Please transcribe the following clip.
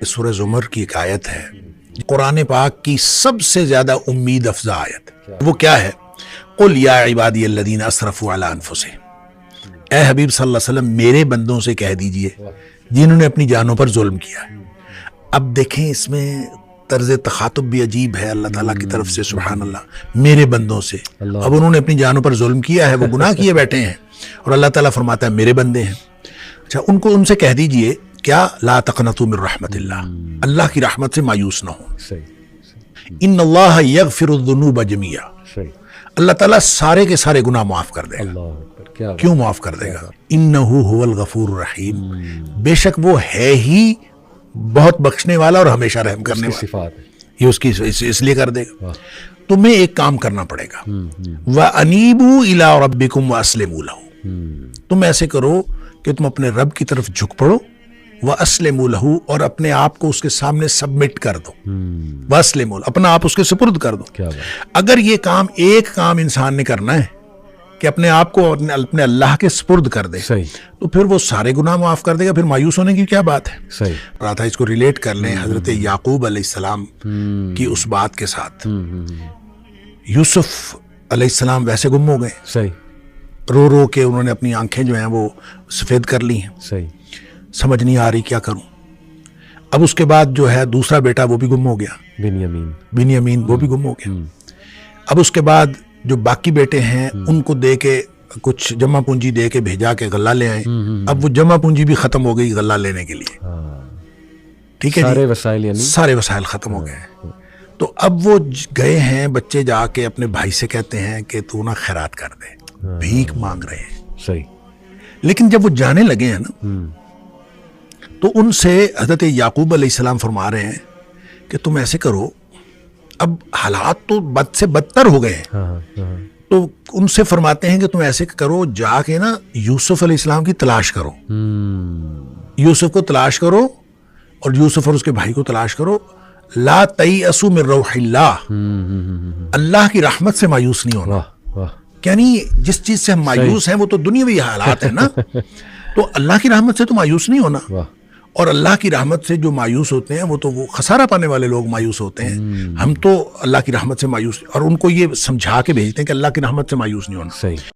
سورہ زمر کی ایک آیت ہے، قرآن پاک کی سب سے زیادہ امید افزا آیت. وہ کیا ہے؟ قل یا عبادی الذین اسرفوا علی انفسہم، اے حبیب صلی اللہ علیہ وسلم میرے بندوں سے کہہ دیجئے جنہوں نے اپنی جانوں پر ظلم کیا ہے. اب دیکھیں اس میں طرز تخاطب بھی عجیب ہے اللہ تعالیٰ کی طرف سے، سبحان اللہ، میرے بندوں سے. اب انہوں نے اپنی جانوں پر ظلم کیا ہے، وہ گناہ کیے بیٹھے ہیں، اور اللہ تعالیٰ فرماتا ہے میرے بندے ہیں. اچھا، ان سے کہہ دیجئے کیا لا تقنطوا من رحمت اللہ، اللہ کی رحمت سے مایوس نہ ہو. ان اللہ یغفر الذنوب جميعا، اللہ تعالیٰ سارے کے سارے گناہ معاف کر دے گا. کیوں معاف کر دے گا؟ انہ هو الغفور الرحیم، بے شک وہ ہے ہی بہت بخشنے والا اور ہمیشہ رحم کرنے والا. یہ اس کی اس لیے کر دے گا. تمہیں ایک کام کرنا پڑے گا، وَأَنِيبُوا إِلَىٰ رَبِّكُمْ وَأَسْلِمُوا لَهُ، تم ایسے کرو کہ تم اپنے رب کی طرف جھک پڑو، وَأَسْلِمُوا لَهُ، اور اپنے آپ کو اس کے سامنے سبمٹ کر دو. وَأَسْلِمُوا، اپنا آپ اس کے سپرد کر دو. اگر یہ کام ایک کام انسان نے کرنا ہے کہ اپنے آپ کو اپنے اللہ کے سپرد کر دے، تو پھر وہ سارے گناہ معاف کر دے گا. پھر مایوس ہونے کی کیا بات ہے؟ رہا اس کو ریلیٹ کر لیں حضرت یعقوب علیہ السلام کی اس بات کے ساتھ. یوسف علیہ السلام ویسے گم ہو گئے، رو رو کے انہوں نے اپنی آنکھیں جو ہیں وہ سفید کر لی ہیں، سمجھ نہیں آ رہی کیا کروں. اب اس کے بعد جو ہے دوسرا بیٹا وہ بھی گم ہو گیا، بنیامین وہ بھی گم ہو گیا. اب اس کے بعد جو باقی بیٹے ہیں ان کو دے کے کچھ جمع پونجی دے کے بھیجا کے غلہ لے آئے. اب وہ جمع پونجی بھی ختم ہو گئی غلہ لینے کے لیے. ٹھیک ہے، سارے وسائل ختم ہو گئے. تو اب وہ گئے ہیں، بچے جا کے اپنے بھائی سے کہتے ہیں کہ تو نا خیرات کر دے، بھیک مانگ رہے ہیں. لیکن جب وہ جانے لگے ہیں نا، تو ان سے حضرت یعقوب علیہ السلام فرما رہے ہیں کہ تم ایسے کرو، اب حالات تو بد سے بدتر ہو گئے ہیں. تو ان سے فرماتے ہیں کہ تم ایسے کرو، جا کے نا یوسف علیہ السلام کی تلاش کرو، یوسف کو تلاش کرو، اور یوسف اور اس کے بھائی کو تلاش کرو. لا تیأسوا من روح اللہ، اللہ کی رحمت سے مایوس نہیں ہونا. یعنی جس چیز سے ہم مایوس ہیں وہ تو دنیاوی حالات ہیں نا، تو اللہ کی رحمت سے تو مایوس نہیں ہونا. اور اللہ کی رحمت سے جو مایوس ہوتے ہیں وہ تو وہ خسارہ پانے والے لوگ مایوس ہوتے ہیں. ہم تو اللہ کی رحمت سے مایوس، اور ان کو یہ سمجھا کے بھیجتے ہیں کہ اللہ کی رحمت سے مایوس نہیں ہونا.